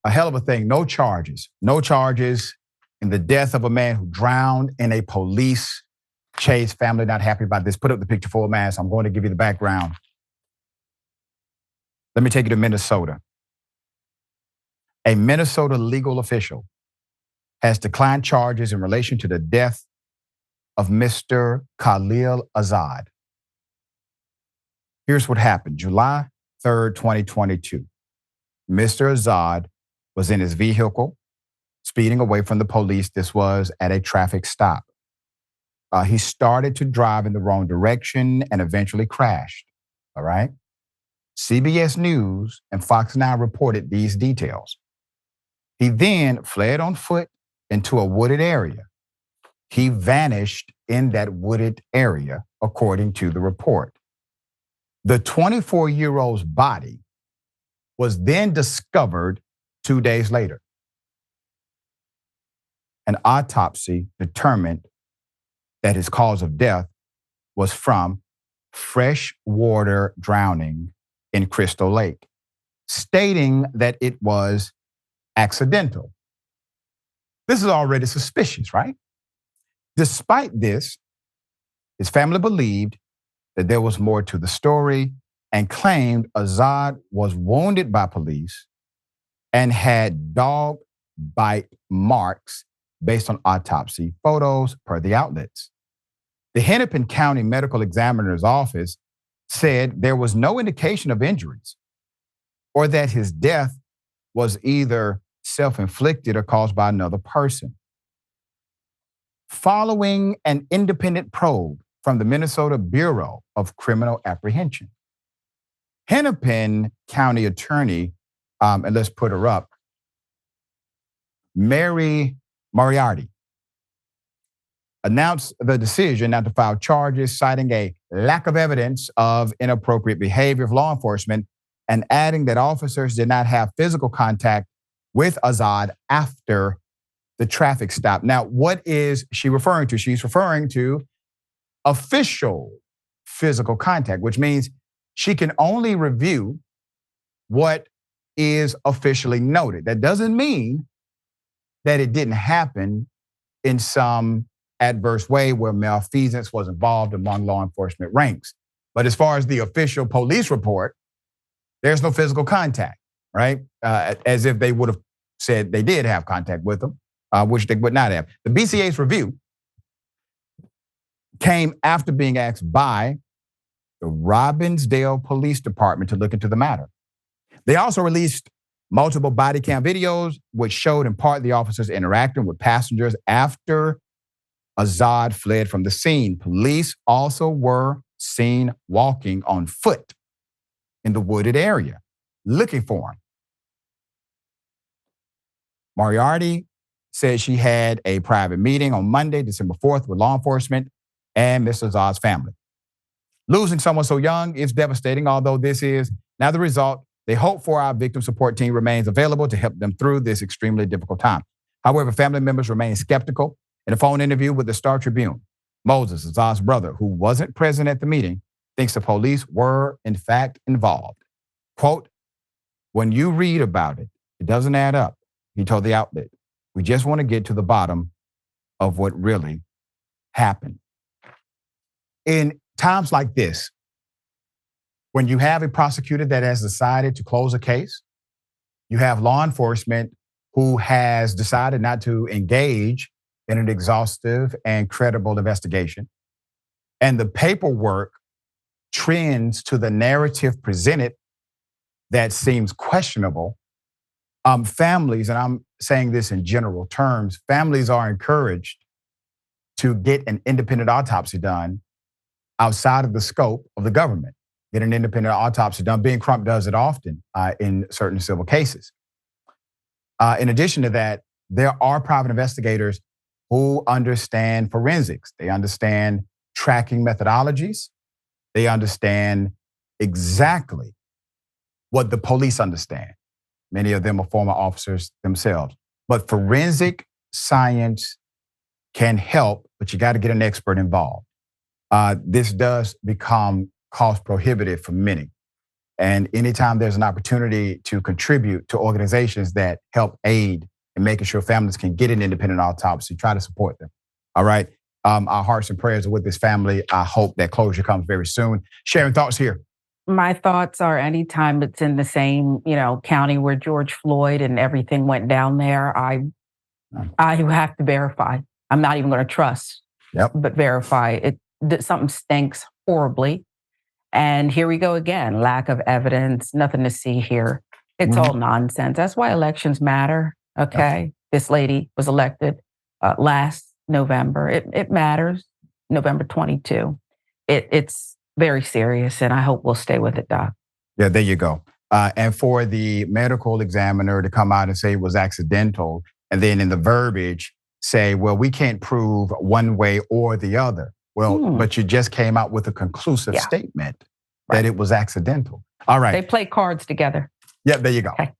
A hell of a thing. No charges. No charges in the death of a man who drowned in a police chase. Family not happy about this. Put up the picture full mass. I'm going to give you the background. Let me take you to Minnesota. A Minnesota legal official has declined charges in relation to the death of Mr. Khalil Azad. Here's what happened. July 3rd, 2022. Mr. Azad was in his vehicle, speeding away from the police. This was at a traffic stop. He started to drive in the wrong direction and eventually crashed. All right. CBS News and Fox Now reported these details. He then fled on foot into a wooded area. He vanished in that wooded area, according to the report. The 24-year-old's body was then discovered 2 days later. An autopsy determined that his cause of death was from freshwater drowning in Crystal Lake, stating that it was accidental. This is already suspicious, right? Despite this, his family believed that there was more to the story and claimed Azad was wounded by police and had dog bite marks based on autopsy photos per the outlets. The Hennepin County Medical Examiner's Office said there was no indication of injuries or that his death was either self-inflicted or caused by another person. Following an independent probe from the Minnesota Bureau of Criminal Apprehension, Hennepin County Attorney, and let's put her up, Mary Moriarty, announced the decision not to file charges, citing a lack of evidence of inappropriate behavior of law enforcement and adding that officers did not have physical contact with Azad after the traffic stop. Now, what is she referring to? She's referring to official physical contact, which means she can only review what is officially noted. That doesn't mean that it didn't happen in some adverse way where malfeasance was involved among law enforcement ranks. But as far as the official police report, there's no physical contact, right? As if they would have said they did have contact with them, which they would not have. The BCA's review came after being asked by the Robbinsdale Police Department to look into the matter. They also released multiple body cam videos, which showed in part the officers interacting with passengers after Azad fled from the scene. Police also were seen walking on foot in the wooded area, looking for him. Moriarty said she had a private meeting on Monday, December 4th, with law enforcement and Mr. Azad's family. Losing someone so young is devastating, although this is now the result. They hope for our victim support team remains available to help them through this extremely difficult time. However, family members remain skeptical. In a phone interview with the Star Tribune, Moses, Azad's brother, who wasn't present at the meeting, thinks the police were, in fact, involved. Quote, "When you read about it, it doesn't add up," he told the outlet. "We just want to get to the bottom of what really happened." In times like this, when you have a prosecutor that has decided to close a case, you have law enforcement who has decided not to engage in an exhaustive and credible investigation, and the paperwork trends to the narrative presented that seems questionable, families, and I'm saying this in general terms, families are encouraged to get an independent autopsy done outside of the scope of the government. Get an independent autopsy done. Ben Crump does it often in certain civil cases. In addition to that, there are private investigators who understand forensics. They understand tracking methodologies. They understand exactly what the police understand. Many of them are former officers themselves. But forensic science can help, but you got to get an expert involved. This does become cost prohibitive for many. And anytime there's an opportunity to contribute to organizations that help aid in making sure families can get an independent autopsy, try to support them. All right. Our hearts and prayers are with this family. I hope that closure comes very soon. Sharon, thoughts here? My thoughts are anytime it's in the same, county where George Floyd and everything went down there, I have to verify. I'm not even going to trust, but verify it. Something stinks horribly. And here we go again. Lack of evidence, nothing to see here. It's all nonsense. That's why elections matter. Okay. This lady was elected last November. It matters. November 22. It's very serious, and I hope we'll stay with it, Doc. Yeah, there you go. And for the medical examiner to come out and say it was accidental, and then in the verbiage say, well, we can't prove one way or the other. Well, but you just came out with a conclusive statement that it was accidental. All right. They play cards together. Yeah, there you go. Okay.